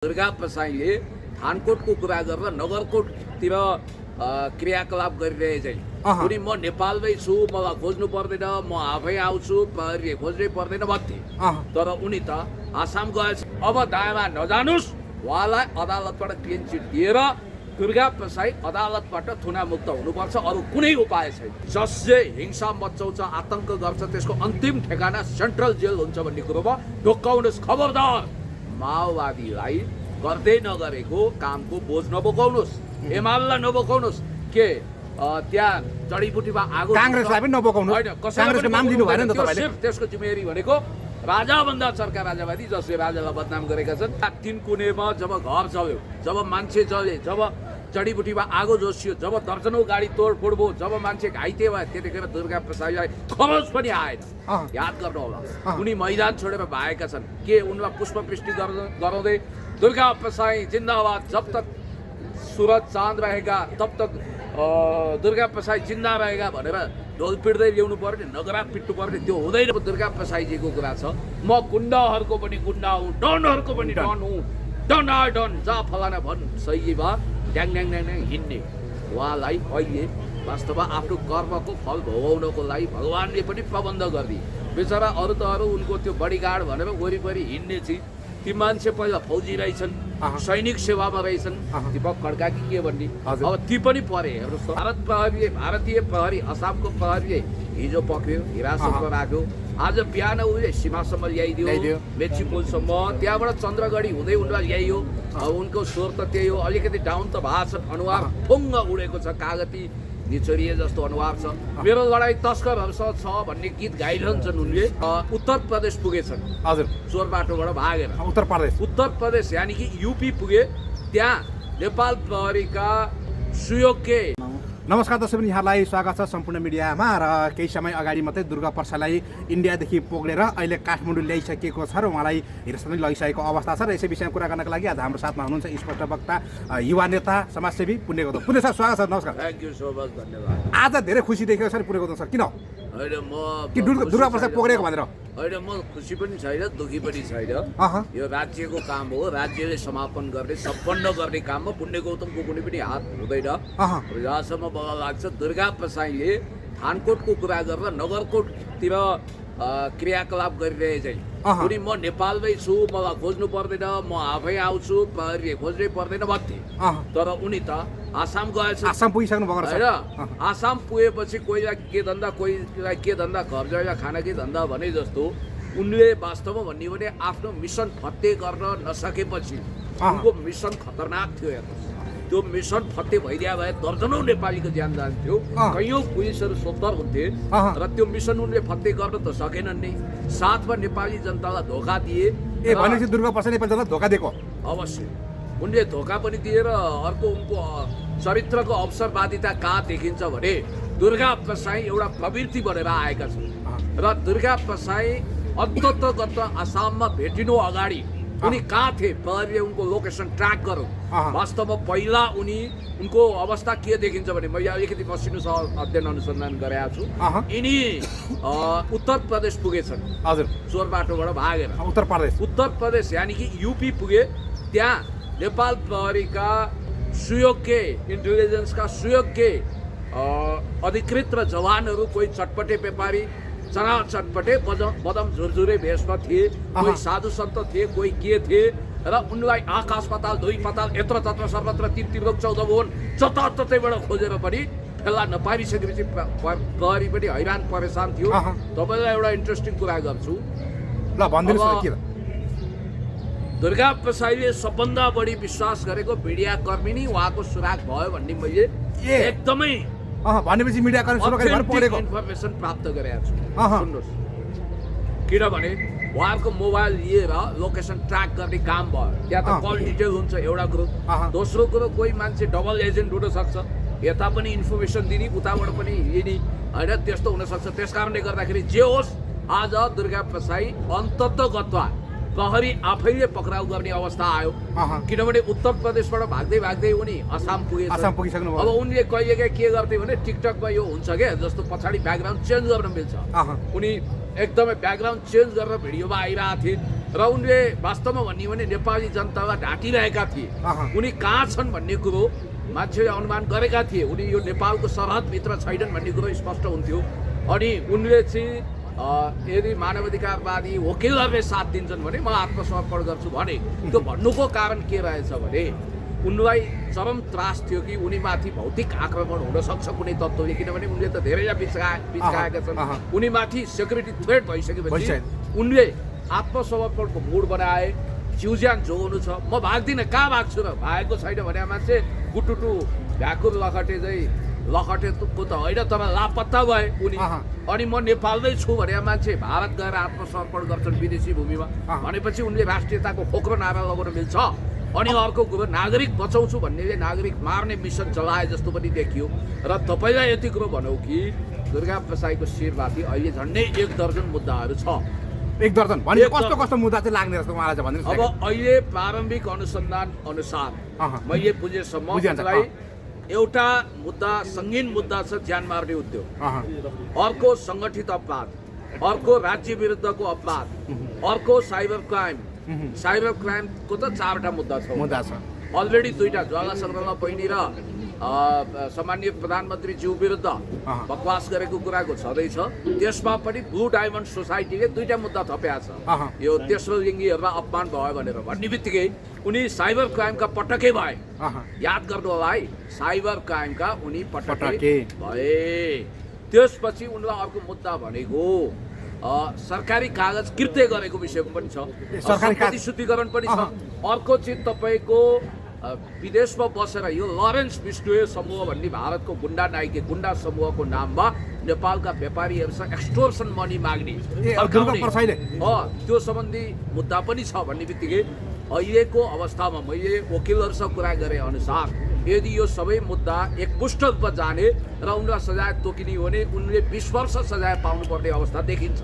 दुर्गा प्रसाईले थानकोटको कुरा गरेर नगरकोटतिर क्रियाकलाप गरिरहेछन्। उनी म नेपालमै छु, मलाई खोज्नु पर्दैन, म आफै आउँछु, प्रहरीले खोज्नै पर्दैन भन्थे। तर उनी त आसाम गएछ। अब दायाँमा नजानुस्, उहाँलाई अदालतबाट क्लिन चिट दिएर दुर्गा प्रसाई अदालतबाट थुनामुक्त हुनुपर्छ, अरू कुनै उपाय छैन। जसले हिंसा मचाउँछ, आतंक गर्छ, त्यसको अन्तिम ठेगाना सेन्ट्रल जेल हुन्छ भन्ने कुरोमा ढोक्काउनुहोस्। खबरदार, माओवादीलाई गर्दै नगरेको कामको बोझ नबोकाउनुहोस्, एमालेलाई नबोकाउनुहोस्। के त्यहाँ जडीबुटीमा आगो कांग्रेसलाई पनि नबोकाउनु हैन, कांग्रेसको नाम दिनु भएन नि त तपाईले। त्यसको जिम्मेवारी भनेको राजाभन्दा चर्का राजावादी जसले राजालाई बदनाम गरेका छन्। तीन कुनेमा जब घर चल्यो, जब मान्छे जले, जब जडीबुटीमा आगो जोसियो, जब दर्जनौं गाडी तोडफोड भयो, जब मान्छे घाइते भयो, त्यतिखेर दुर्गा प्रसाईलाई खरोच पनि आएन। याद गर्नु होला, उनी मैदान छोडेर भागेका छन्। के उनलाई पुष्पवृष्टि गराउँदै दुर्गा प्रसाई जिन्दाबाद, जब तक सूरज चाँद रहेगा तब तक दुर्गा प्रसाई जिन्दा रहेगा भनेर ढोल पिट्दै ल्याउनु पर्ने, नगरा पिट्नु पर्ने, त्यो हुँदैन। दुर्गा प्रसाईजीको कुरा छ, म गुन्डाहरूको पनि गुन्डा हुँ, डनहरूको पनि डन हुँ, डन आ डन, जा फलाना भन्, सही भा ड्याङ ड्याङ ड्याङ ड्याङ हिँड्ने। उहाँलाई अहिले वास्तवमा आफ्नो कर्मको फल भोगाउनको लागि भगवानले पनि प्रबन्ध गरिदिए। बेचारा अरू त अरू उनको त्यो बडीगार्ड भनेर वरिपरि हिँड्ने चाहिँ ती मान्छे पहिला फौजी रहेछन्, सैनिक सेवामा रहेछन्, दीपक खड्काकी के भन्ने, अब ती पनि परे। हेर्नुहोस्, भारतीय प्रहरी, असमको प्रहरीले हिजो पक्रियो, हिरासतमा राख्यो, आज बिहान उसले सीमासम्म ल्याइदियो, मेची पुलसम्म, त्यहाँबाट चन्द्रगढी हुँदै उनलाई ल्याइयो। अब उनको स्वर त त्यही हो, अलिकति डाउन त भएको छ, अनुहार फुङ्ग उडेको छ, कागती निचोरिए जस्तो अनुहार छ। मेरो लडाई तस्करहरूसँग छ भन्ने गीत गाइरहन्छन् उनले। उत्तर प्रदेश पुगेछन्, हजुर, चोर बाटोबाट भागेर। उत्तर प्रदेश यानि कि यूपी पुगे, त्यहाँ नेपाल प्रहरीका सुयोग्य। नमस्कार दर्शक, यहाँलाई स्वागत छ सम्पूर्ण मिडियामा। र केही समय अगाडि मात्रै दुर्गा प्रसाईलाई इन्डियादेखि पोगेर अहिले काठमाडौँ ल्याइसकेको छ र उहाँलाई हिरासतमा लगिसकेको अवस्था छ। र यसै विषयमा कुरा गर्नको लागि आज हाम्रो साथमा हुनुहुन्छ स्पष्ट वक्ता, युवा नेता, समाजसेवी पुण्य गौतम। पुण्य सर, स्वागत छ, नमस्कार। थ्याङ्क यू सो मच, धन्यवाद। आज धेरै खुसी देखेको छ पुण्य गौतम सर, किन होइन म कि दुर्गा प्रसाई पोगेको भनेर? होइन, म खुसी पनि छैन, दुखी पनि छैन। यो राज्यको काम हो, राज्यले समापन गर्ने, सम्पन्न गर्ने काममा पुण्य गौतमको कुनै पनि हात हुँदैन। जहाँसम्म मलाई लाग्छ दुर्गा प्रसाईले थानकोटको कुरा गरेर नगरकोटतिर क्रियाकलाप गरिरहेछन्। उनी म नेपालमै छु, मलाई खोज्नु पर्दैन, म आफै आउँछु, प्रहरीले खोज्नै पर्दैन भन्थे। तर उनी त आसाम गएछ। आसाम पुगिसक्नु भएको छ होइन? आसाम पुगेपछि कोहीलाई के धन्दा, कोहीलाई के धन्दा, घर जग्गा खानाकै धन्दा भने जस्तो उनले वास्तवमा भन्ने भने आफ्नो मिसन फत्ते गर्न नसकेपछि उनको मिसन खतरनाक थियो। हेर्नुहोस्, त्यो मिसन फत्ते भइदिया भए दर्जनौं नेपालीको ज्यान जान्थ्यो, कैयौं पुलिसहरू सोत्तर हुन्थे। र त्यो मिसन उनले फत्ते गर्न त सकेनन् नै, साथमा नेपाली जनतालाई धोका दिए। भनेपछि दुर्गा प्रसाई नेपाली जनतालाई धोका दिएको? अवश्य, उनले धोका पनि दिएर अर्को उनको चरित्रको अवसरवादिता कहाँ देखिन्छ भने दुर्गा प्रसाई एउटा प्रवृत्ति बनेर आएका छन्। र दुर्गा प्रसाई अन्ततगत आसाममा भेटिनु अगाडि उनी कहाँ थिए, प्रहरीले उनको लोकेसन ट्र्याक गरौँ। वास्तवमा पहिला उनको अवस्था के देखिन्छ भने मैले अलिकति मसिनो अध्ययन अनुसन्धान गरेका छु। यिनी उत्तर प्रदेश पुगेछन्, हजुर, चोर बाटोबाट भागेर। उत्तर प्रदेश यानि कि यूपी पुगे, त्यहाँ नेपाल प्रहरीका सुयोग्य, इन्टेलिजेन्सका सुयोग्य अधिकृत र जवानहरू, कोही चटपटे व्यापारी, चना चटपटे बदम झुरझुरे भेषमा थिए, कोही साधु सन्त थिए, कोही के थिए। र उनलाई आकाश पाताल, दुई पाताल, यत्र तत्र सर्वत्र, तीर्थ 14 भुवन जताततैबाट खोजेर पनि फेला नपारिसकेपछि प्रहरी पनि हैरान परेशान थियो। तपाईँलाई एउटा इन्ट्रेस्टिङ कुरा गर्छु, ल भनिदिनुहोस् के? दुर्गा प्रसाईले सबभन्दा बढी विश्वास गरेको मिडियाकर्मी नै उहाँको सुराग भयो भन्ने मैले एकदमै भनेपछि मिडियाकर्मी पढेको इन्फर्मेसन प्राप्त गरेको छु। सुन्नुहोस्, किनभने उहाँहरूको मोबाइल लिएर लोकेसन ट्र्याक गर्ने काम भयो। त्यहाँ त कल डिटेल हुन्छ एउटा कुरो। दोस्रो कुरो, कोही मान्छे डबल एजेन्ट हुन सक्छ, यता पनि इन्फर्मेसन दिने, उताबाट पनि लिने, होइन? त्यस्तो हुनसक्छ। त्यस कारणले गर्दाखेरि जे होस्, आज दुर्गा प्रसाई अन्ततगत प्रहरी आफैले पक्राउ गर्ने अवस्था आयो। किनभने उत्तर प्रदेशबाट भाग्दै भाग्दै उनी आसाम पुगिसक्नु। अब उनले कहिलेकाहीँ के गर्थे भने टिकटकमा यो हुन्छ क्या, जस्तो पछाडि ब्याकग्राउन्ड चेन्ज गर्न मिल्छ, उनी एकदमै ब्याकग्राउन्ड चेन्ज गरेर भिडियोमा आइरहेको थिए। र उनले वास्तवमा भन्ने भने नेपाली जनतालाई ढाँटिरहेका थिए। उनी कहाँ छन् भन्ने कुरो मान्छेले अनुमान गरेका थिए। उनी यो नेपालको सरहदभित्र छैनन् भन्ने कुरो स्पष्ट हुन्थ्यो। अनि उनले चाहिँ यदि मानवाधिकारवादी वकिलहरूले साथ दिन्छन् भने म आत्मसमर्पण गर्छु भने त्यो भन्नुको कारण के रहेछ भने उनलाई चरम त्रास थियो कि उनीमाथि भौतिक आक्रमण हुन सक्छ कुनै तत्त्वले, किनभने उनले त धेरैलाई बिचकाएका छन्। उनीमाथि सेक्युरिटी थ्रेट भइसकेपछि उनले आत्मसमर्पणको मुड बनाए। जिउज्यान जोगाउनु छ, म भाग्दिनँ, कहाँ भाग्छु र? भागेको छैन भने मान्छे गुटुटु भ्याकुर लखटेको त होइन, तर लापत्ता भए उनी। अनि म नेपालमै छु भने मान्छे भारत गएर आत्मसमर्पण गर्छन् विदेशी भूमिमा भनेपछि उनले राष्ट्रियताको खोक्रो नारा लगाउन मिल्छ। अनि अर्को कुरो, नागरिक बचाउँछु भन्नेले नागरिक मार्ने मिसन चलाए जस्तो पनि देखियो। र तपाईँलाई यति कुरो भनौँ कि दुर्गा प्रसाईको शिरमाथि अहिले झन्डै 1 दर्जन मुद्दाहरू छ। 1 दर्जन भने कस्तो कस्तो मुद्दा चाहिँ लाग्ने जस्तो मलाई चाहिँ भन्दिनुहोस्। अब अहिले प्रारम्भिक अनुसन्धान अनुसार मैले बुझेसम्म एउटा मुद्दा, सङ्गीन मुद्दा छ ज्यान मार्ने उद्योग, अर्को सङ्गठित अपराध, अर्को राज्य विरुद्धको अपराध, अर्को साइबर क्राइम। साइबर क्राइमको त 4वटा मुद्दा छ। अलरेडी 2टा, ज्वाला सङ्ग्रह बहिनी र सामान्य प्रधानमन्त्रीज्यू विरुद्ध बकवास गरेको कुराको छँदैछ। त्यसमा पनि ब्लू डायमन्ड सोसाइटीले 2टा मुद्दा थपेको छ। यो तेस्रो लिङ्गीहरूलाई अपमान भयो भनेर भन्ने बित्तिकै उनी साइबर क्राइमका पटकै भए। याद गर्नु होला है, साइबर क्राइमका उनी पटकै भए। त्यसपछि उनलाई अर्को मुद्दा भनेको सरकारी कागज कृत्य गरेको विषयमा पनि छ, सम्पत्ति शुद्धिकरण पनि छ। अर्को चाहिँ तपाईँको विदेशमा बसेर यो लरेन्स बिस्नोय समूह भन्ने भारतको गुन्डा नायके गुन्डा समूहको नाममा नेपालका व्यापारीहरूसँग एक्सटोर्सन मनी माग्ने त्यो सम्बन्धी मुद्दा पनि छ भन्ने बित्तिकै अहिलेको अवस्थामा मैले वकिलहरूसँग कुरा गरे अनुसार यदि यो सबै मुद्दा एकमुष्ट रूपमा जाने र उनलाई सजाय तोकिने हो भने उनले 20 वर्ष सजाय पाउनुपर्ने अवस्था देखिन्छ।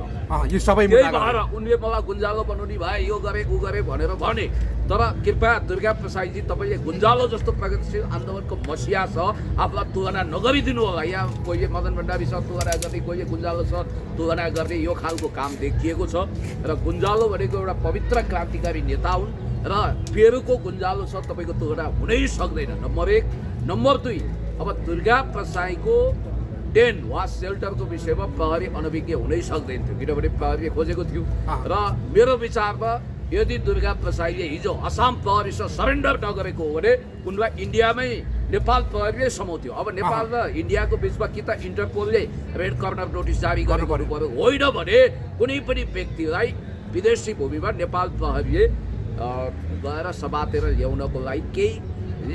यो सबै त्यही भएर उनले मलाई गुन्जालो बनाउने भए, यो गरे उ गरे भनेर भने। तर कृपया दुर्गा प्रसाईजी, तपाईँले गुन्जालो जस्तो प्रगतिशील आन्दोलनको मसिया छ, आफूलाई तुलना नगरिदिनु होला। यहाँ कोहीले मदन भण्डारीसँग तुलना गर्ने, कोहीले गुन्जालोसँग तुलना गर्ने, यो खालको काम देखिएको छ। र गुन्जालो भनेको एउटा पवित्र क्रान्तिकारी नेता हुन् र पेरुको गुन्जालो छ, तपाईँको तुलना हुनै सक्दैन। नम्बर 1। नम्बर 2, अब दुर्गा प्रसाईको टेन्ट वा सेल्टरको विषयमा प्रहरी अनभिज्ञ हुनै सक्दैन थियो, किनभने प्रहरीले खोजेको थियो। र मेरो विचारमा यदि दुर्गा प्रसाईले हिजो असम प्रहरीसँग सरेन्डर नगरेको हो भने उनलाई इन्डियामै नेपाल प्रहरीले समाउँथ्यो। अब नेपाल र इन्डियाको बिचमा कि त इन्टरपोलले रेड कर्नर नोटिस जारी गर्नु पर्यो, होइन भने कुनै पनि व्यक्तिलाई विदेशी भूमिमा नेपाल प्रहरीले गएर समातेर ल्याउनको लागि केही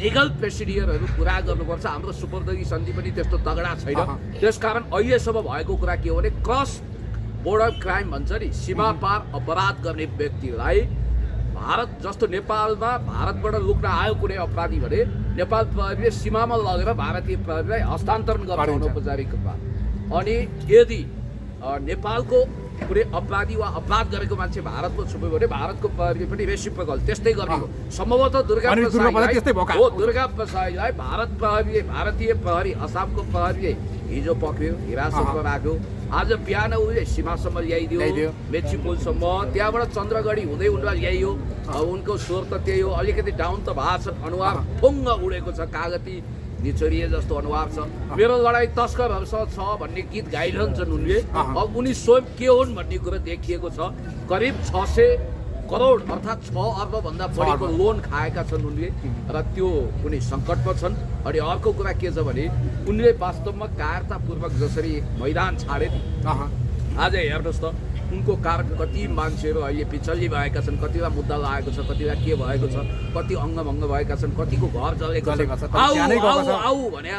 लिगल प्रोसिडियरहरू पुरा गर्नुपर्छ। हाम्रो सुपुर्दगी सन्धि पनि त्यस्तो तगडा छैन। त्यसकारण अहिलेसम्म भएको कुरा के हो भने क्रस बोर्डर क्राइम भन्छ नि, सीमा पार अपराध गर्ने व्यक्तिलाई भारत जस्तो नेपालमा भारतबाट लुक्न आयो कुनै अपराधी भने नेपाल प्रहरीले सीमामा लगेर भारतीय प्रहरीलाई हस्तान्तरण गर्छ अनौपचारिक रूपमा। अनि यदि नेपालको कुनै अपराधी वा अपराध गरेको मान्छे भारतमा छुप्यो भने भारतको प्रहरीले पनि रेसिप्रोकल त्यस्तै गर्ने हो। सम्भवतः दुर्गा प्रसाईलाई भारतीय प्रहरी असमको प्रहरीले हिजो पक्रियो, हिरासतमा राख्यो। आज बिहान उसले सीमासम्म ल्याइदियो, मेची पुलसम्म, त्यहाँबाट चन्द्रगढी हुँदै उनलाई ल्याइयो। उनको स्वर त त्यही हो, अलिकति डाउन त भएको छ, अनुहार फुङ्ग उडेको छ, कागती निचोरिए जस्तो अनुहार छ। मेरो लडाइँ तस्करहरूसँग छ भन्ने गीत गाइरहन्छन् उनले। अब उनी स्वयं के हुन् भन्ने कुरो देखिएको छ। करिब 600 करोड अर्थात् 6 अर्ब भन्दा बढीको लोन खाएका छन् उनले र त्यो कुनै सङ्कटमा छन्। अनि अर्को कुरा के छ भने उनले वास्तवमा कायरतापूर्वक जसरी मैदान छाडे आज हेर्नुहोस् त उनको कारण कति मान्छेहरू अहिले पिछल्ली भएका छन्, कतिवटा मुद्दा लागेको छ, कतिवटा के भएको छ, कति अङ्गभङ्ग भएका छन्, कतिको घर जलेको छ। आऊ भने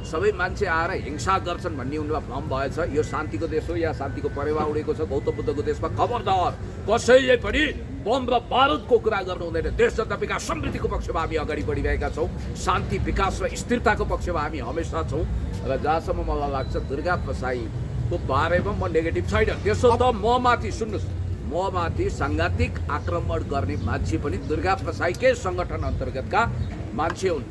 सबै मान्छे आएर हिंसा गर्छन् भन्ने उनलाई भ्रम भएछ। यो शान्तिको देश हो, यहाँ शान्तिको परेवा उडेको छ। गौतम बुद्धको देशमा खबरदार कसैले पनि बम र बारुदको कुरा गर्नु हुँदैन। देश जनता विकास समृद्धिको पक्षमा हामी अगाडि बढिरहेका छौँ, शान्ति विकास र स्थिरताको पक्षमा हामी हमेसा छौँ। र जहाँसम्म मलाई लाग्छ दुर्गा प्रसाईको बारेमा म नेगेटिभ छैन। त्यसो त ममाथि सुन्नुहोस्, ममाथि साङ्घातिक आक्रमण गर्ने मान्छे पनि दुर्गा प्रसाईकै सङ्गठन अन्तर्गतका मान्छे हुन्।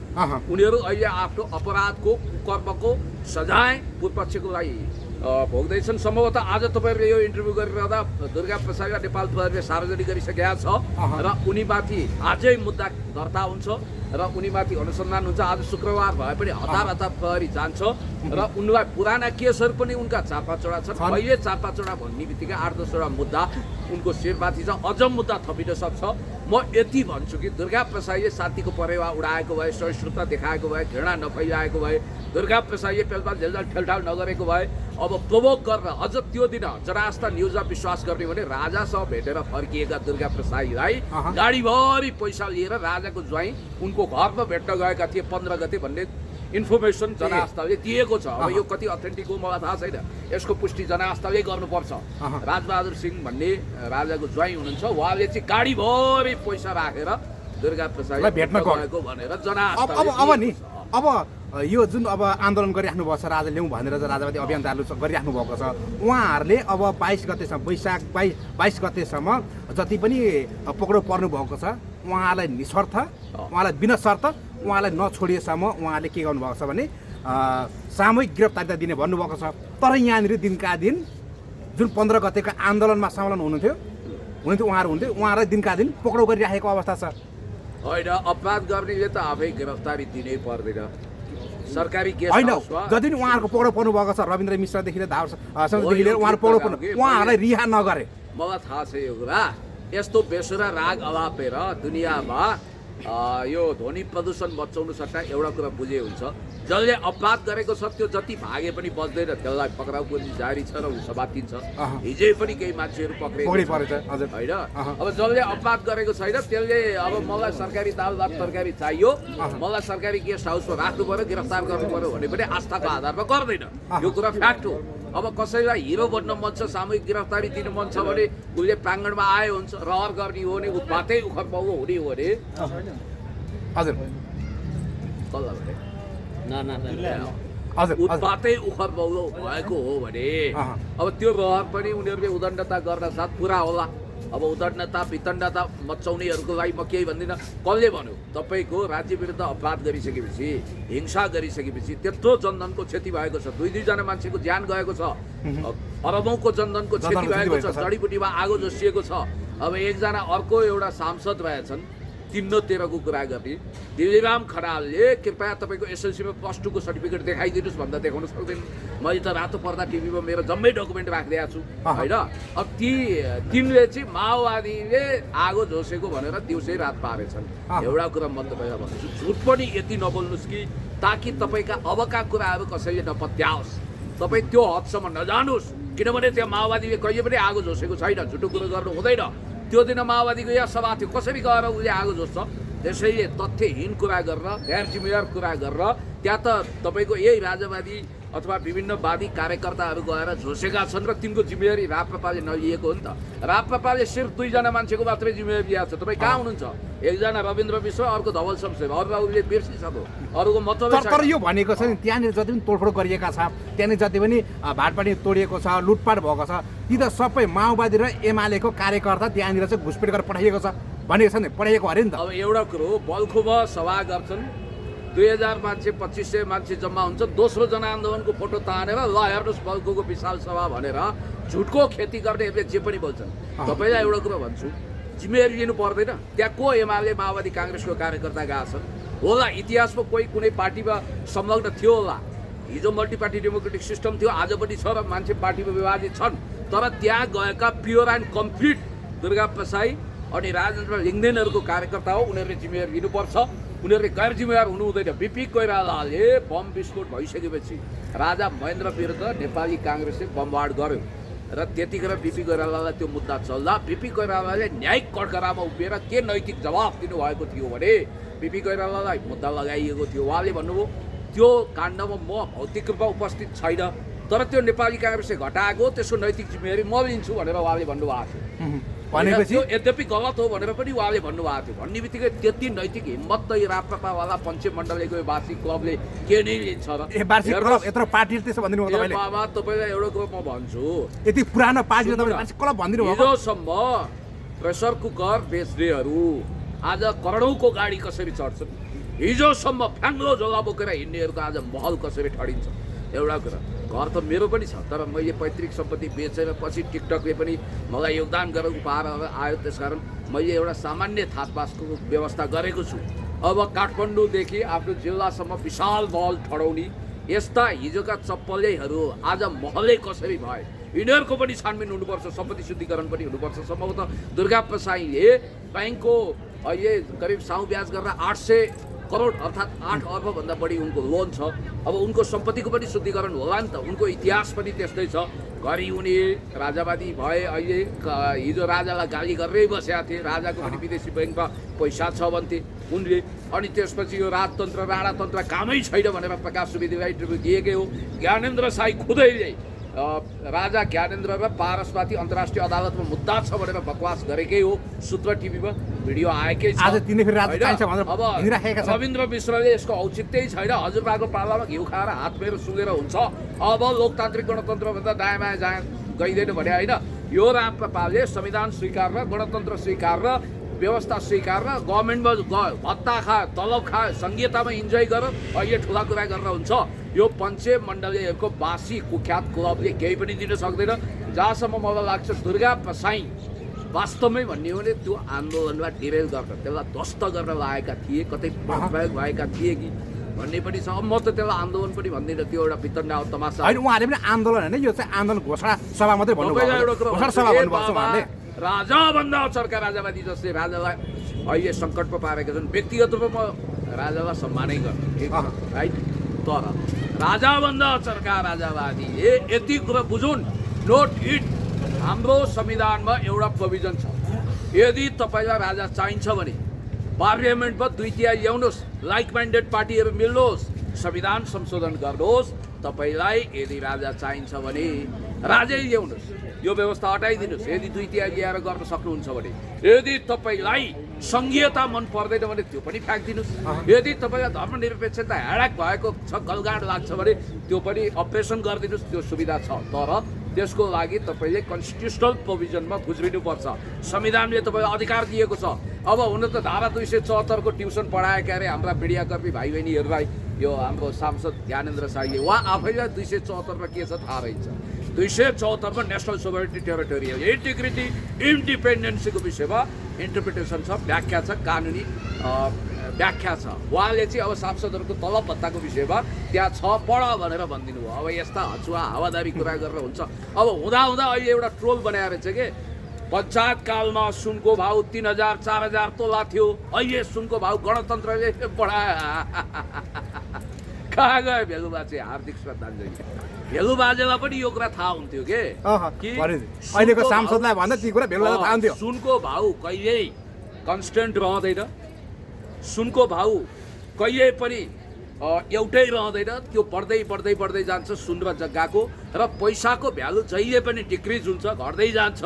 उनीहरू अहिले आफ्नो अपराधको कर्मको सजाय पूर्वपक्षको लागि भोग्दैछन्। सम्भवतः आज तपाईँहरूले यो इन्टरभ्यू गरिरहँदा दुर्गा प्रसादलाई नेपाल प्रहरीले सार्वजनिक गरिसकेका छ र उनीमाथि आजै मुद्दा दर्ता हुन्छ र उनीमाथि अनुसन्धान हुन्छ। आज शुक्रबार भए पनि हतार हतार प्रहरी जान्छ र उनलाई पुराना केसहरू पनि उनका 4-5वटा छन्। अहिले 4-5वटा भन्ने बित्तिकै 8-10वटा मुद्दा उनको शिरमाथि छ। अझ मुद्दा थपिन सक्छ। म यति भन्छु कि दुर्गा प्रसादले शान्तिको परेवा उडाएको भए, सहिष्णुता देखाएको भए, घृणा नफैलाएको भए, दुर्गा प्रसादले पेलपाल झेलझाल ठेलठाल नगरेको भए, अब प्रोभोक गरेर अझ त्यो दिन जरास्ता न्युजमा विश्वास गर्ने भने राजासँग भेटेर फर्किएका दुर्गा प्रसादलाई गाडीभरि पैसा लिएर राजाको ज्वाइँ उनको घरमा भेट्न गएका थिए 15 गते भन्ने इन्फर्मेसन जनआस्थाले दिएको छ। अब यो कति अथेन्टिक हो मलाई थाहा छैन, यसको पुष्टि जनआस्थाले गर्नुपर्छ। राजबहादुर सिंह भन्ने राजाको ज्वाइँ हुनुहुन्छ, उहाँले चाहिँ गाडीभरि पैसा राखेर दुर्गा प्रसादलाई भेट्न गएको भनेर जनआस्थाले। अब यो जुन अब आन्दोलन गरिराख्नु भएको छ राजा ल्याउँ भनेर राजावादी अभियान चालु गरिराख्नु भएको छ, उहाँहरूले अब 22 गतेसम्म वैशाख 22 गतेसम्म जति पनि पक्राउ पर्नु भएको छ उहाँलाई निशर्त, उहाँलाई बिना शर्त उहाँलाई नछोडिएसम्म उहाँले के गर्नुभएको छ भने सामूहिक गिरफ्तारिता दिने भन्नुभएको छ। तर यहाँनिर दिनका दिन जुन 15 गतेको आन्दोलनमा सम्मेलन हुनुहुन्थ्यो उहाँलाई दिनका दिन पक्राउ गरिराखेको अवस्था छ। होइन, अपराध गर्नेले त आफै गिरफ्तारी दिनै पर्दैन। सरकारी केस होइन, जति पनि उहाँहरूको पक्राउ पर्नु भएको छ रविन्द्र मिश्रदेखि लिएर धावरदेखि लिएर उहाँहरू पक्राउ पर्नु, उहाँहरूलाई रिहा नगरे। मलाई थाहा छ यो कुरा। यस्तो बेसुरा राग अलापेर दुनियाँमा यो ध्वनि प्रदूषण बचाउनु सट्टा एउटा कुरा बुझे हुन्छ, जसले अपराध गरेको छ त्यो जति भागे पनि बच्दैन, त्यसलाई पक्राउ पनि जारी छ र ऊ समातिन्छ। हिजै पनि केही मान्छेहरू पक्रेको होइन। अब जसले अपराध गरेको छैन त्यसले अब मलाई सरकारी दाल भात तरकारी चाहियो, मलाई सरकारी गेस्ट हाउसमा राख्नु पर्यो, गिरफ्तार गर्नु पर्यो भने पनि आस्थाको आधारमा गर्दैन। यो कुरा फ्याक्ट हो। अब कसैलाई हिरो बन्न मन छ, सामूहिक गिरफ्तारी दिनु मन छ भने उसले प्राङ्गणमा आयो हुन्छ, रहर गर्ने हो भने उत्पातै उखर पाउनु हुने हो भने हजुर उत्पातै उखर पाउनु भएको हो भने अब त्यो रहर पनि उनीहरूले उदण्डता गर्न साथ पुरा होला। अब उदण्डता वितण्डता मचाउनेहरूको लागि म केही भन्दिनँ। कसले भन्यो तपाईँको राज्य विरुद्ध अपराध गरिसकेपछि, हिंसा गरिसकेपछि त्यत्रो जनधनको क्षति भएको छ, 2-2जना मान्छेको ज्यान गएको छ, अरबौँको जनधनको क्षति भएको छ, जडीबुटीमा आगो जोसिएको छ। अब एकजना अर्को एउटा सांसद रहेछन् 3-13को कुरा गर्ने, दिल्लीराम खनालले कृपया तपाईँको एसएलसीमा +2 को सर्टिफिकेट देखाइदिनुहोस् भन्दा देखाउन सक्दैन। मैले त रातो पर्दा टिभीमा मेरो जम्मै डकुमेन्ट राखिदिएको छु होइन। अब तिनले चाहिँ माओवादीले आगो झोसेको भनेर दिउँसै रात पारेछन्। एउटा कुरा म तपाईँलाई भन्छु, झुट पनि यति नबोल्नुहोस् कि ताकि तपाईँका अबका कुराहरू कसैले नपत्याओस्, तपाईँ त्यो हदसम्म नजानुहोस्। किनभने त्यहाँ माओवादीले कहिले पनि आगो झोसेको छैन, झुटो कुरो गर्नु हुँदैन। त्यो दिन माओवादीको यहाँ सभा थियो, कसरी गएर उसले आगो जोस्छ? त्यसैले तथ्यहीन कुरा गरेर, गैर जिम्मेवार कुरा गरेर त्यहाँ त तपाईँको यही राजावादी अथवा विभिन्न वादी कार्यकर्ताहरू गएर झोसेका छन् र तिनको जिम्मेवारी राप्रपाले नलिएको हो नि त। राप्रपाले सिर्फ 2जना मान्छेको मात्रै जिम्मेवारी दिएको छ। तपाईँ कहाँ हुनुहुन्छ? एकजना रविन्द्र मिश्र, अर्को धवल शमशेर, अरूलाई उसले बिर्सिसक्यो, अरूको मतलब। तर यो भनेको छ नि त्यहाँनिर जति पनि तोडफोड गरिएका छ, त्यहाँनिर जति पनि भाटपाटी तोडिएको छ, लुटपाट भएको छ, ती त सबै माओवादी र एमालेको कार्यकर्ता त्यहाँनिर चाहिँ घुसपेट गरेर पठाइएको छ भनेको छ नि, पठाइएको अरे नि त। अब एउटा कुरो बल्खुमा सभा गर्छन्, 2000 मान्छे 2500 मान्छे जम्मा हुन्छ, दोस्रो जनआन्दोलनको फोटो तानेर ल हेर्नुहोस् बल्खुको विशाल सभा भनेर झुटको खेती गर्नेहरूले जे पनि बोल्छन्। तपाईँलाई एउटा कुरो भन्छु, जिम्मेवारी लिनु पर्दैन। त्यहाँ को एमाले माओवादी काङ्ग्रेसको कार्यकर्ता गएको छन् होला, इतिहासमा कोही कुनै पार्टीमा संलग्न थियो होला। हिजो मल्टिपार्टी डेमोक्रेटिक सिस्टम थियो, आज पनि छ र मान्छे पार्टीमा विभाजित छन्। तर त्यहाँ गएका प्योर एन्ड कम्प्लिट दुर्गा प्रसाई अनि राजेन्द्र लिङ्गदेनहरूको कार्यकर्ता हो, उनीहरूले जिम्मेवारी लिनुपर्छ। उनीहरूले गैर जिम्मेवार हुनु हुँदैन। बिपी कोइरालाले बम विस्फोट भइसकेपछि राजा महेन्द्र विरुद्ध नेपाली काङ्ग्रेसले बमबाड गर्यो र त्यतिखेर बिपी कोइरालालाई त्यो मुद्दा चल्दा बिपी कोइरालाले न्यायिक कठघरामा उभिएर के नैतिक जवाफ दिनुभएको थियो भने बिपी कोइरालालाई मुद्दा लगाइएको थियो। उहाँले भन्नुभयो त्यो काण्डमा म भौतिक रूपमा उपस्थित छैन, तर त्यो नेपाली काङ्ग्रेसले घटाएको त्यसको नैतिक जिम्मेवारी म लिन्छु भनेर उहाँले भन्नुभएको थियो। भनेपछि यद्यपि गलत हो भनेर पनि उहाँले भन्नुभएको थियो। भन्ने बित्तिकै त्यति नैतिक हिम्मत त यो राप्रपावाला पञ्चे मण्डलीको वार्षिक क्लबले के नै लिन्छ र? वार्षिक क्लब यत्रो पार्टी त्यसो भनिदिनु भयो तपाईँले? बाबा तपाईँलाई एउटा कुरो म भन्छु, यति पुरानो पार्टी तपाईँले वार्षिक क्लब भनिदिनु भयो? हिजोसम्म प्रेसर कुकर बेच्नेहरू आज करोडौँको गाडी कसरी चढ्छन्, हिजोसम्म फ्याङ्लो झोला बोकेर हिँड्नेहरूको आज महल कसरी ठडिन्छ? एउटा कुरा घर त मेरो पनि छ, तर मैले पैतृक सम्पत्ति बेचेर पछि टिकटकले पनि मलाई योगदान गरेर उपहार आयो, त्यसकारण मैले एउटा सामान्य थातपासको व्यवस्था गरेको छु। अब काठमाडौँदेखि आफ्नो जिल्लासम्म विशाल बल ठडाउने यस्ता हिजोका चप्पलेहरू आज महलै कसरी भए, यिनीहरूको पनि छानबिन हुनुपर्छ, सम्पत्ति शुद्धिकरण पनि हुनुपर्छ। सम्भवतः दुर्गा प्रसाईले ब्याङ्कको अहिले करिब साउ ब्याज गरेर 800 करोड अर्थात् 8 अर्बभन्दा बढी उनको लोन छ। अब उनको सम्पत्तिको पनि शुद्धिकरण होला नि त, उनको इतिहास पनि त्यस्तै छ। घरि उनी राजावादी भए, अहिले हिजो राजालाई गाली गरेरै बसेका थिए, राजाको पनि विदेशी ब्याङ्कमा पैसा छ भन्थे उनले। अनि त्यसपछि यो राजतन्त्र राणातन्त्र कामै छैन भनेर प्रकाश सुवेदीलाई इन्टरभ्यू दिएकै हो। ज्ञानेन्द्र साई खुदैले राजा ज्ञानेन्द्र र पारसमाथि अन्तर्राष्ट्रिय अदालतमा मुद्दा छ भनेर बकवास गरेकै हो। सूत्र टिभीमा भिडियो आएकै छ। आज तिनी फेरि राजा चाहिन्छ भनेर अब हिँडिराखेका छन्। रविन्द्र मिश्रले यसको औचित्यै छैन, हजुरबाको पालामा घिउ खाएर हात मेरो सुँगेर हुन्छ, अब लोकतान्त्रिक गणतन्त्रभन्दा दायाँ बायाँ जहाँ गइँदैन भने होइन। यो रामपालले संविधान स्वीकार र गणतन्त्र स्वीकार र व्यवस्था स्वीकार र गभर्मेन्टमा भत्ता खायो, तलब खायो, सङ्घीयतामा इन्जोय गर, अहिले ठुला कुरा गरेर हुन्छ। यो पञ्चे मण्डलीहरूको बासी कुख्यात क्लबले केही पनि दिन सक्दैन। जहाँसम्म मलाई लाग्छ दुर्गा प्रसाई वास्तवमै भन्ने हो भने त्यो आन्दोलनमा डिरेल गर्न, त्यसलाई ध्वस्त गर्न लागेका थिए, कतै प्रयोग भएका थिए कि भन्ने पनि छ। म त त्यसलाई आन्दोलन पनि भन्दिनँ, त्यो एउटा भित्तन्डा तमासा होइन, उहाँले पनि आन्दोलन होइन, यो चाहिँ आन्दोलन घोषणा सभा मात्रै भन्नुभयो। घोषणा सभा भन्नुभएको छ उहाँले। राजाभन्दा चर्का राजावादी जसले राजालाई अहिले सङ्कटमा पारेका छन्। व्यक्तिगत रूपमा म राजालाई सम्मानै गर्छु, राइट, तर राजाभन्दा चर्का राजावादीले यति कुरा बुझुन्, नोट इट, हाम्रो संविधानमा एउटा प्रोभिजन छ, यदि तपाईँलाई राजा चाहिन्छ भने पार्लियामेन्टमा 2/3 ल्याउनुहोस्, लाइक माइन्डेड पार्टीहरू मिल्नुहोस्, संविधान संशोधन गर्नुहोस्। तपाईँलाई यदि राजा चाहिन्छ भने राजै ल्याउनुहोस्, यो व्यवस्था हटाइदिनुहोस्, यदि 2/3 ल्याएर गर्न सक्नुहुन्छ भने। यदि तपाईँलाई सङ्घीयता मन पर्दैन भने त्यो पनि फ्याँकिदिनुहोस्। यदि तपाईँलाई धर्मनिरपेक्षता हेडाक भएको छ, गलगाड लाग्छ भने त्यो पनि अपरेसन गरिदिनुहोस्, त्यो सुविधा छ। तर त्यसको लागि तपाईँले कन्स्टिट्युसनल प्रोभिजनमा गुज्रिनुपर्छ। संविधानले तपाईँलाई अधिकार दिएको छ। अब हुन त धारा 274 को ट्युसन पढाएका अरे हाम्रा मिडियाकर्मी भाइ बहिनीहरूलाई यो हाम्रो सांसद ज्ञानेन्द्र साईले, उहाँ आफैलाई 274 मा के छ थाहा रहेछ। 274 मा नेसनल सोभरेनिटी, टेरिटोरियल इन्टिग्रिटी, इन्डिपेन्डेन्सीको विषयमा इन्टरप्रिटेसन छ, व्याख्या छ, कानुनी व्याख्या छ। उहाँले चाहिँ अब सांसदहरूको तलब भत्ताको विषयमा त्यहाँ छ, पढ भनेर भनिदिनु भयो। अब यस्ता हचुवा हावादारी कुरा गरेर हुन्छ। अब हुँदा अहिले एउटा ट्रोल बनाएर चाहिँ के पञ्चायत कालमा सुनको भाउ 3000 4000 तोला थियो, अहिले सुनको भाउ गणतन्त्रले बढायो। कहाँ गयो भेलु बाजे? हार्दिक श्रद्धाञ्जली। भेलु बाजेलाई पनि यो कुरा थाहा हुन्थ्यो के अहिलेको सांसदलाई भन्दा ती कुरा भेलु बाजेलाई थाहा हुन्थ्यो। सुनको भाउ कहिल्यै कन्स्टेन्ट रहँदैन, सुनको भाउ कहिल्यै पनि एउटै रहँदैन, त्यो बढ्दै बढ्दै बढ्दै जान्छ सुन र जग्गाको, र पैसाको भ्यालु जहिले पनि डिक्रिज हुन्छ, घट्दै जान्छ।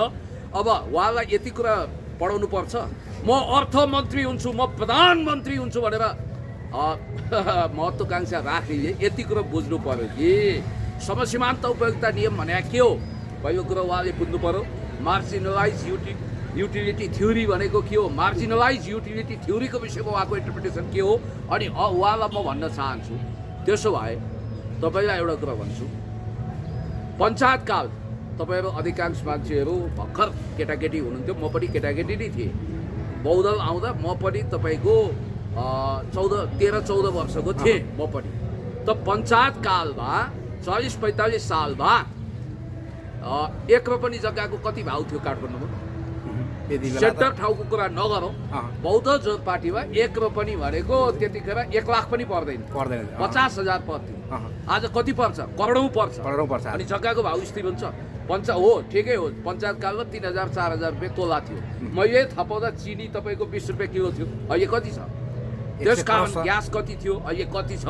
अब उहाँलाई यति कुरा पढाउनु पर्छ, म अर्थमन्त्री हुन्छु, म प्रधानमन्त्री हुन्छु भनेर महत्त्वाकांक्षा राख्नेले यति कुरा बुझ्नु पर्यो कि समसीमान्त उपयोगिता नियम भने के हो। पहिलो कुरो उहाँले बुझ्नु पर्यो, मार्जिनलाइज युटिलिटी थ्योरी भनेको के हो, मार्जिनलाइज युटिलिटी थ्योरीको विषयमा उहाँको इन्टरप्रिटेसन के हो। अनि उहाँलाई म भन्न चाहन्छु, त्यसो भए तपाईँलाई एउटा कुरा भन्छु, पञ्चायतकाल तपाईँहरू अधिकांश मान्छेहरू भर्खर केटाकेटी हुनुहुन्थ्यो, म पनि केटाकेटी नै थिएँ। बहुदल आउँदा म पनि तपाईँको 13-14 वर्षको थिएँ म पनि। त पञ्चायतकालमा 40-45 सालमा 1 रोपनी जग्गाको कति भाउ थियो काठमाडौँमा? सेन्टर ठाउँको कुरा नगरौँ, बौद्ध जोत पार्टीमा 1 रोपनी भनेको त्यतिखेर 1 लाख पनि पर्दैन, 50,000 पर्थ्यो। आज कति पर्छ? करोडौँ पर्छ। अनि जग्गाको भाउ स्थिर हुन्छ। हो ठिकै हो, पञ्चायतकालमा 3000-4000 रुपियाँ तोला थियो। मैले थपाउँदा चिनी तपाईँको 20 रुपियाँ किलो थियो, अहिले कति छ? त्यसकारण ग्यास कति थियो, अहिले कति छ?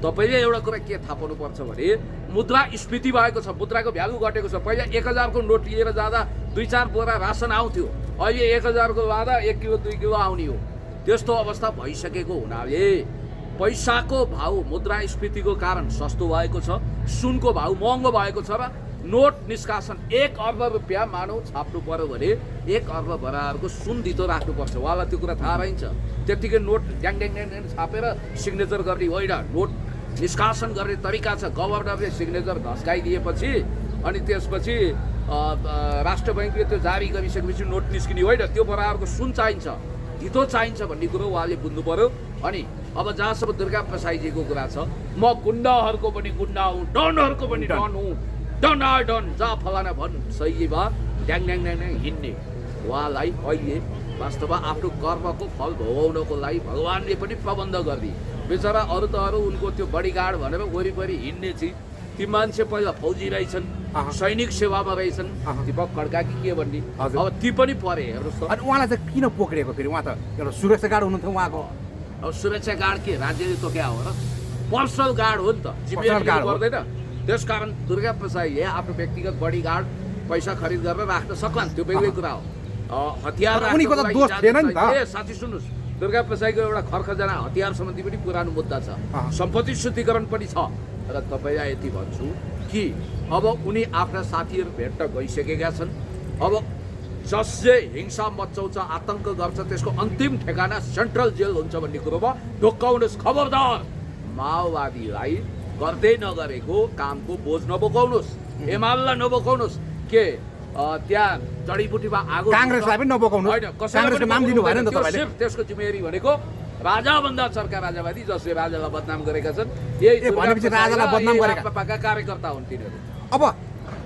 तपाईँले एउटा कुरा के थाहा पाउनुपर्छ भने मुद्रास्फीति भएको छ, मुद्राको भ्यालु घटेको छ। पहिला 1000 को नोट लिएर जाँदा 2-4 बोरा रासन आउँथ्यो, अहिले 1000 को लाँदा 1 किलो 2 किलो आउने हो। त्यस्तो अवस्था भइसकेको हुनाले पैसाको भाउ मुद्रास्फीतिको कारण सस्तो भएको छ, सुनको भाउ महँगो भएको छ, र नोट निष्कासन 1 अर्ब रुपियाँ मानौ छाप्नु पर्यो भने 1 अर्ब बराबरको सुन धितो राख्नुपर्छ। उहाँलाई त्यो कुरा थाहा रहन्छ। त्यत्तिकै नोट ड्याङ ड्याङ ड्याङ छापेर सिग्नेचर गर्ने होइन, नोट निष्कासन गर्ने तरिका छ। गभर्नरले सिग्नेचर घस्काइदिएपछि अनि त्यसपछि राष्ट्र बैङ्कले त्यो जारी गरिसकेपछि नोट निस्किने होइन, त्यो बराबरको सुन चाहिन्छ, धितो चाहिन्छ भन्ने कुरो उहाँले बुझ्नु पर्यो। अनि अब जहाँसम्म दुर्गा प्रसाईजीको कुरा छ, म गुन्डाहरूको पनि गुन्डा हुँ, डनहरूको पनि डन हुँ, डन आ डन, जा फलाना भन्, सही भए ड्याङ ड्याङ ड्याङ ड्याङ हिँड्ने उहाँलाई अहिले वास्तवमा आफ्नो कर्मको फल भोगाउनको लागि भगवान्ले पनि प्रबन्ध गरिदिए। बेचरा अरू त अरू उनको त्यो बडीगार्ड भनेर वरिपरि हिँड्ने चाहिँ ती मान्छे पहिला फौजी रहेछन्, सैनिक सेवामा रहेछन्, दीपक खड्का कि के भन्ने, अब ती पनि परे हेर्नुहोस् त। अनि उहाँलाई चाहिँ किन पोखरेको फेरि? उहाँ त एउटा सुरक्षा गार्ड हुनुहुन्थ्यो उहाँको। अब सुरक्षा गार्ड के राज्यले तो क्या हो र? पर्सनल गार्ड हो नि त, जिम्मेवारी पर्दैन। त्यसकारण दुर्गा प्रसाईले आफ्नो व्यक्तिगत बडीगार्ड पैसा खरिद गरेर राख्न सक्लान्, त्यो बेग्लै कुरा हो। हतियार उनीको त दोष थिएन नि त। साथी सुन्नुहोस्, दुर्गा प्रसाईको एउटा खर्खजना हतियार सम्बन्धी पनि पुरानो मुद्दा छ, सम्पत्ति शुद्धिकरण पनि छ। र तपाईँलाई यति भन्छु कि अब उनी आफ्ना साथीहरू भेट्न गइसकेका छन्। अब जसले हिंसा मचाउँछ, आतङ्क गर्छ, त्यसको अन्तिम ठेगाना सेन्ट्रल जेल हुन्छ भन्ने कुरोमा ढोक्काउनुहोस्। खबरदार, माओवादीलाई गर्दै नगरेको कामको बोझ नबोकाउनुहोस्, एमालेलाई नबोकाउनुहोस्। के त्यहाँ जडीबुटीमा आगो, काङ्ग्रेसलाई पनि नबोकाउनु, काङ्ग्रेसको नाम दिनु भएन नि त तपाईँले। त्यसको जिम्मेवारी भनेको राजाभन्दा चर्का राजावादी जसले राजालाई बदनाम गरेका छन्, यही भनेपछि राजालाई बदनाम गरेका कार्यकर्ता हुन् तिनीहरू। अब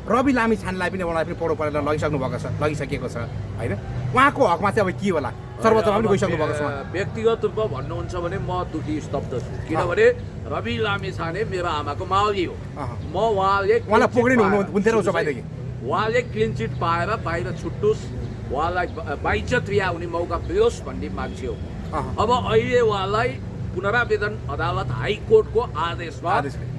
रवि लामिछानेलाई पनि उहाँलाई पनि पढो परेर लगिसकेको छ होइन? उहाँको हकमा चाहिँ अब के होला? सर्वोच्चमा पनि गइसक्नु भएको छ। व्यक्तिगत रूपमा भन्नुहुन्छ भने म दुखी स्तब्ध छु, किनभने रवि लामिछाने मेरो आमाको मावली हो। म उहाँलाई पक्रिनु हुन्थेन उसो भएदेखि उहाँले क्लिन चिट पाएर बाहिर छुट्टोस्, उहाँलाई बाइज्जत रिहा हुने मौका पाओस् भन्ने मान्छे हो। अब अहिले उहाँलाई पुनरावेदन अदालत हाइकोर्टको आदेशमा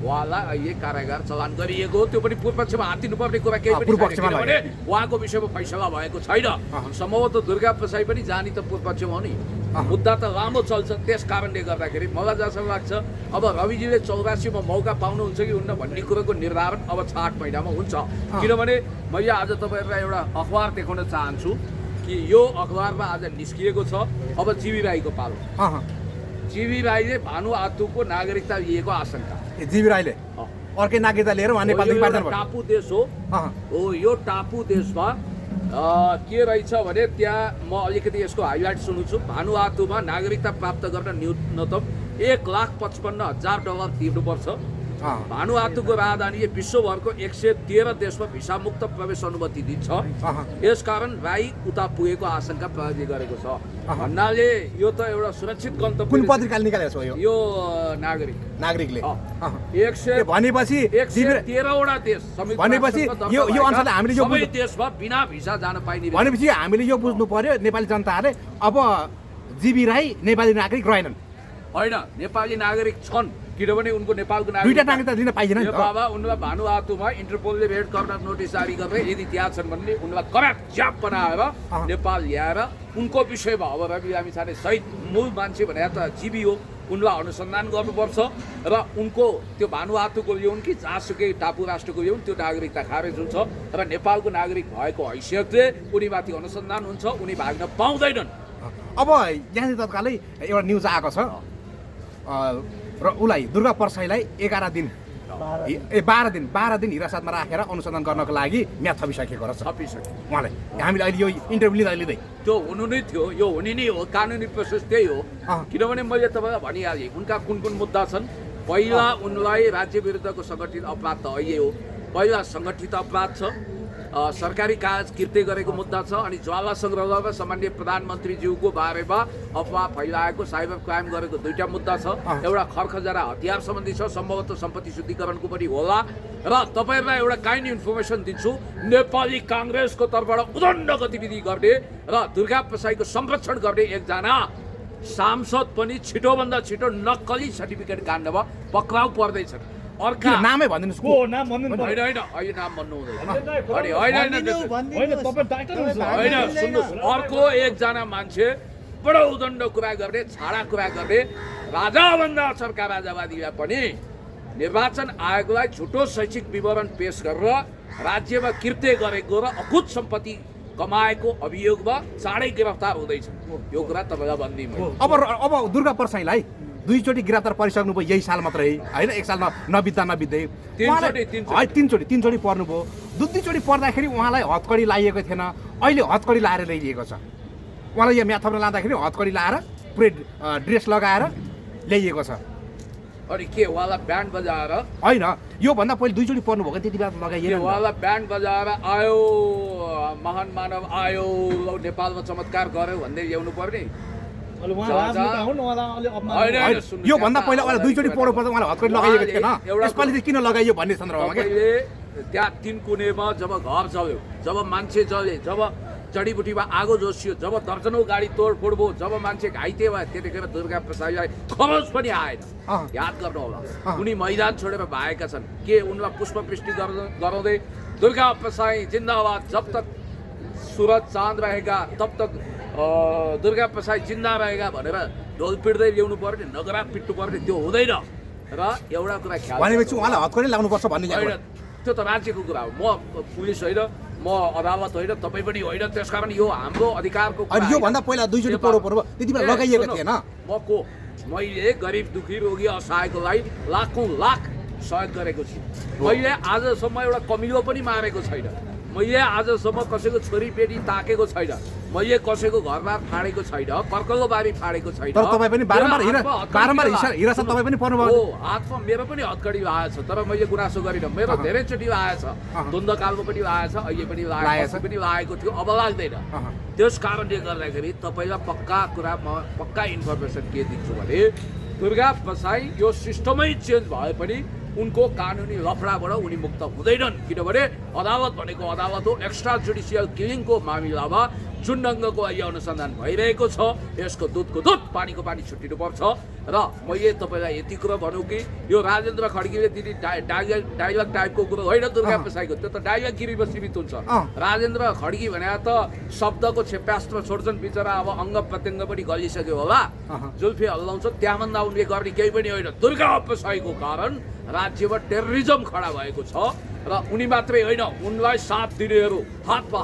उहाँलाई अहिले कारागार चलान गरिएको, त्यो पनि पूर्वपक्षमा हात दिनुपर्ने कुरा केही पनि छैन, किनभने उहाँको विषयमा फैसला भएको छैन। सम्भवतः दुर्गा प्रसाई पनि जानी त पूर्वपक्षमा हो नि, मुद्दा त लामो चल्छ। त्यस कारणले गर्दाखेरि मलाई जहाँसम्म लाग्छ अब रविजीले 84मा मौका पाउनुहुन्छ कि हुन्न भन्ने कुरोको निर्धारण अब 8 महिनामा हुन्छ। किनभने मैले आज तपाईँहरूलाई एउटा अखबार देखाउन चाहन्छु कि यो अखबारमा आज निस्किएको छ। अब जीवी राईको पालो, जीवी राईले भानु आतुको नागरिकता लिएको आशंका। जीवी राईले अर्कै नागरिकता लिएर उहाँ नेपालदेखि बाहिर जानुभयो। टापु देश हो यो टापु देशमा के रहेछ भने त्यहाँ म अलिकति यसको हाइलाइट सुन्छु। भानु आतुमा नागरिकता प्राप्त गर्न न्यूनतम $1,55,000 तिर्नुपर्छ। भानु आतुको राजधानीले विश्वभरको 113 देशमा भिसा मुक्त प्रवेश अनुमति दिन्छ। यसकारण राई उता पुगेको आशंका प्रहरीले गरेको छ। भन्नाले यो त एउटा सुरक्षित गन्तव्य। कुन पत्रिकाले निकालेको छ यो नागरिकले भनेपछि 113वटा देश भनेपछि यो अनुसारले हामीले यो सबै देशमा बिना भिसा जान पाइने भनेपछि हामीले यो बुझ्नु पर्यो नेपाली जनताले अब जीवी राई नेपाली नागरिक रहेनन्। होइन, नेपाली नागरिक छन्, किनभने उनको नेपालको दुईटा नागरिकता दिन पाइदैन नि त। बाबा उनलाई भानु आतुमा इन्टरपोलले रेड कर्नर नोटिस जारी गरेर यदि त्यहाँ छन् भने उनलाई कराप च्याप बनाएर नेपाल ल्याएर उनको विषयमा अब रवि लामिछाने सहित मूल मान्छे भने त जीवी हो, उनलाई अनुसन्धान गर्नुपर्छ र उनको त्यो भानु आतुको ल्याउन् कि जहाँसुकै टापु राष्ट्रको ल्याउन्, त्यो नागरिकता खारेज हुन्छ र नेपालको नागरिक भएको हैसियतले उनीमाथि अनुसन्धान हुन्छ, उनी भाग्न पाउँदैनन्। अब यहाँनिर तत्कालै एउटा न्युज आएको छ र उसलाई दुर्गा प्रसाईलाई 12 दिन हिरासतमा राखेर अनुसन्धान गर्नको लागि म्याद थपिसकेको रहेछ उहाँलाई। हामीले अहिले यो इन्टरभ्यू लिँदै त्यो हुनु नै थियो, यो हुने नै हो, कानुनी प्रोसेस त्यही हो। किनभने मैले तपाईँलाई भनिहालेँ उनका कुन कुन मुद्दा छन्। पहिला उनलाई राज्य विरुद्धको सङ्गठित अपराध त अहिले हो, पहिला सङ्गठित अपराध छ, सरकारी काज कृत्य गरेको मुद्दा छ, अनि ज्वाला सङ्ग्रहालयमा सामान्य प्रधानमन्त्रीज्यूको बारेमा अफवाह फैलाएको साइबर क्राइम गरेको 2टा मुद्दा छ। एउटा खर्खजरा हतियार सम्बन्धी छ, सम्भवतः सम्पत्ति शुद्धिकरणको पनि होला। र तपाईँहरूलाई एउटा काइन्ड इन्फर्मेसन दिन्छु, नेपाली काङ्ग्रेसको तर्फबाट उदण्ड गतिविधि गर्ने र दुर्गा प्रसाईको संरक्षण गर्ने एकजना सांसद पनि छिटोभन्दा छिटो नक्कली सर्टिफिकेट काण्डमा पक्राउ पर्दैछन्। अर्का नामै भनिदिनुस्, को नाम भन्नु होइन अहिले नाम भन्नु हुँदैन। अर्को एकजना मान्छे बडो उदण्ड कुरा गर्ने, छाडा कुरा गर्ने, राजाभन्दा चर्का राजावादीलाई पनि निर्वाचन आयोगलाई झुटो शैक्षिक विवरण पेश गरेर राज्यमा कृत्य गरेको र अकुत सम्पत्ति कमाएको अभियोगमा चाँडै गिरफ्तार हुँदैछ। यो कुरा तपाईँलाई भन्दिनँ। अब दुर्गा प्रसाईलाई दुईचोटि गिरफ्तार परिसक्नु भयो यही साल मात्रै होइन, एक साल नबित्दै तीनचोटि पर्नुभयो। दुईचोटि पर्दाखेरि उहाँलाई हतकडी लागिएको थिएन, अहिले हतकडी लाएर ल्याइएको छ। उहाँलाई यहाँ म्याथ थप्न लाँदाखेरि हतकडी लाएर पुरै ड्रेस लगाएर ल्याइएको छ। अनि के उहाँलाई ब्यान्ड बजाएर होइन, योभन्दा पहिले दुईचोटि पर्नुभएको त्यति बेला लगाइएन। उहाँलाई ब्यान्ड बजाएर आयो महान मानव आयो नेपालमा चमत्कार गर्यो भन्दै ल्याउनु पर्ने। योभन्दा पहिला उहाँलाई दुईचोटि पढ्नु पर्दा उहाँलाई हतकडी लगाइएको थिएन, यसपालि चाहिँ किन लगाइयो भन्ने सन्दर्भमा त्यहाँ 3 कुनेमा जब घर चल्यो, जब मान्छे चले, जब जडीबुटीमा आगो जोसियो, जब दर्जनौँ गाडी तोडफोड भयो, जब मान्छे घाइते भयो, त्यतिखेर दुर्गा प्रसादलाई खरोच पनि आएन। याद गर्नु होला, उनी मैदान छोडेर भागेका छन्। के उनलाई पुष्पवृष्टि गराउँदै दुर्गा प्रसाई जिन्दाबाद, जब तक सूरज चाँद रहेगा तब तक दुर्गा प्रसाई जिन्दा रहेगा भनेर ढोल पिट्दै ल्याउनु पर्ने, नगरा पिट्नु पर्ने, त्यो हुँदैन। र एउटा कुरा ख्याल भनेपछि उहाँलाई हतकडी लाग्नुपर्छ भन्ने होइन, त्यो त राज्यको कुरा हो। म पुलिस होइन, म अदालत होइन, तपाईँ पनि होइन, त्यसकारण यो हाम्रो अधिकारको कुरा। योभन्दा पहिला दुईचोटि पढ्नु त्यति बेला लगाइएको थिएन। मैले गरिब दुखी रोगी असहायकोलाई लाखौँ लाख सहयोग गरेको छु। मैले आजसम्म एउटा कमिलो पनि मारेको छैन। मैले आजसम्म कसैको छोरीबेटी ताकेको छैन। मैले कसैको घरबार फाडेको छैन, कर्कलो बारी फाडेको छैन। तर तपाईँ पनि बारम्बार हिरासत तपाईँ पनि पर्नुभयो। हातमा मेरो पनि हतकडी लागेको छ, तर मैले गुनासो गरिनँ। मेरो धेरैचोटि लागेको छ, द्वन्द्वकालमा पनि लागेको छ, अहिले पनि लागेको थियो, अब लाग्दैन। त्यस कारणले गर्दाखेरि तपाईँलाई पक्का इन्फर्मेसन के दिन्छु भने दुर्गा प्रसाई यो सिस्टमै चेन्ज भए पनि उनको कानुनी लफडाबाट उनी मुक्त हुँदैनन्। किनभने अदालत भनेको अदालत हो। एक्स्ट्रा जुडिसियल किलिङको मामिलामा जुन ढङ्गको अहिले अनुसन्धान भइरहेको छ, यसको दुधको दुध पानीको पानी छुट्टिनुपर्छ। र मैले तपाईँलाई यति कुरो भनौँ कि यो राजेन्द्र खड्गीले दिने डाइलग टाइपको कुरो होइन दुर्गा प्रसाईको, त्यो त डाइलगगिरीमा सीमित हुन्छ। राजेन्द्र खड्गी भने त शब्दको छेप्यास्त्र छोड्छन् बिचरा, अब अङ्ग प्रत्यङ्ग पनि गलिसक्यो होला, जुल्फी हल्लाउँछ, त्यहाँभन्दा उनले गर्ने केही पनि होइन। दुर्गा प्रसाईको कारण राज्यमा टेररिजम खडा भएको छ र उनी मात्रै होइन, उनलाई साथ दिनेहरू, हातमा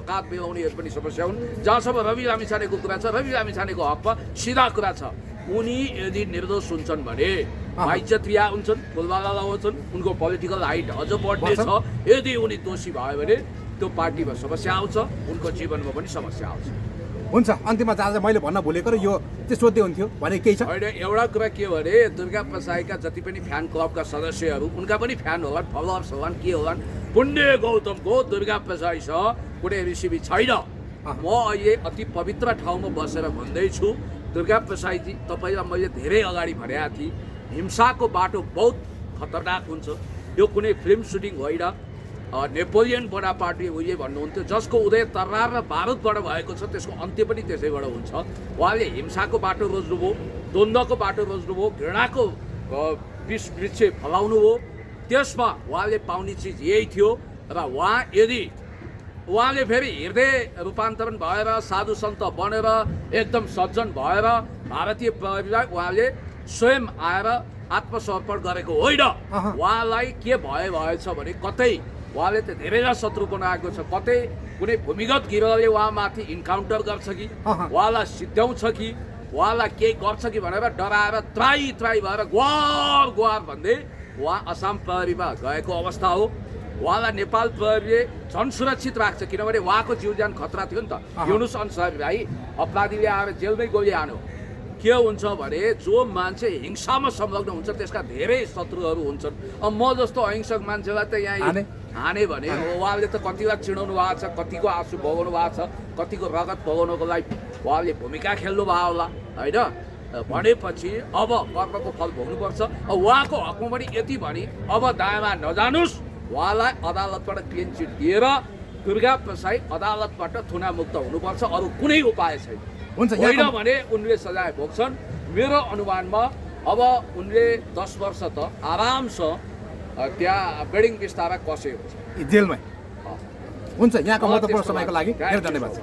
काँध मिलाउनेहरू पनि समस्या हुन्। जहाँसम्म रवि लामिछानेको कुरा छ, रवि लामिछानेको हकमा सिधा कुरा छ, उनी यदि निर्दोष हुन्छन् भने इज्जतरिया हुन्छन्, बोलबाला लगाउँछन्, उनको पोलिटिकल हाइट अझ बढ्ने छ। यदि उनी दोषी भयो भने त्यो पार्टीमा समस्या आउँछ, उनको जीवनमा पनि समस्या आउँछ। हुन्छ, अन्तिममा जहाँ मैले भन्न भुलेको र यो चाहिँ सोध्दै हुन्थ्यो भने केही छ होइन। एउटा कुरा के भने दुर्गा प्रसाईका जति पनि फ्यान क्लबका सदस्यहरू उनका पनि फ्यान होलान्, फलोअर्स होलान्, के होलान्, पुण्य गौतमको दुर्गा प्रसाईसँग कुनै रिसिभी छैन। म अहिले अति पवित्र ठाउँमा बसेर भन्दैछु, दुर्गा प्रसाईजी तपाईँलाई मैले धेरै अगाडि भनेको थिएँ, हिंसाको बाटो बहुत खतरनाक हुन्छ। यो कुनै फिल्म सुटिङ होइन। नेपोलियन बोनापार्टी उहिले भन्नुहुन्थ्यो, जसको उदय तरनार र बारुदबाट भएको छ त्यसको अन्त्य पनि त्यसैबाट हुन्छ। उहाँले हिंसाको बाटो रोज्नुभयो, द्वन्द्वको बाटो रोज्नुभयो, घृणाको वृक्ष फलाउनु हो। त्यसमा उहाँले पाउने चिज यही थियो। र उहाँले फेरि हृदय रूपान्तरण भएर साधु सन्त बनेर एकदम सज्जन भएर भारतीय प्रहरीलाई उहाँले स्वयं आएर आत्मसमर्पण गरेको होइन। उहाँलाई के भएछ भने कतै उहाँले त धेरैलाई शत्रु बनाएको छ, कतै कुनै भूमिगत गिरोहले उहाँमाथि इन्काउन्टर गर्छ कि, उहाँलाई सिद्ध्याउँछ कि, उहाँलाई केही गर्छ कि भनेर डराएर त्राई भएर गुहार भन्दै उहाँ असम प्रहरीमा गएको अवस्था हो। उहाँलाई नेपाल प्रहरीले झन् सुरक्षित राख्छ, किनभने उहाँको जीवज्यान खतरा थियो नि त। युनुस अन्सारी भाइ अपराधीले आएर जेलमै गोली हान्यो। के हुन्छ भने जो मान्छे हिंसामा संलग्न हुन्छ त्यसका धेरै शत्रुहरू हुन्छन्। अब म जस्तो अहिंसक मान्छेलाई त यहाँ हाने भने उहाँले त कतिलाई चिनाउनु भएको छ, कतिको आँसु भोगाउनु भएको छ, कतिको रगत भोगाउनुको लागि उहाँले भूमिका खेल्नु भयो होला होइन। भनेपछि अब कर्मको फल भोग्नुपर्छ। उहाँको हकमा पनि यति भने अब दायाँमा नजानुस्, उहाँलाई अदालतबाट क्लिन चिट दिएर दुर्गा प्रसाई अदालतबाट थुनामुक्त हुनुपर्छ, अरू कुनै उपाय छैन। होइन भने उनले सजाय भोग्छन्। मेरो अनुमानमा अब उनले 10 वर्ष त आरामसँग त्यहाँ बेडिङ बिस्तारा कसे हुन्छ जेलमै। हुन्छ, यहाँको महत्त्वपूर्ण समयको लागि धेरै धन्यवाद।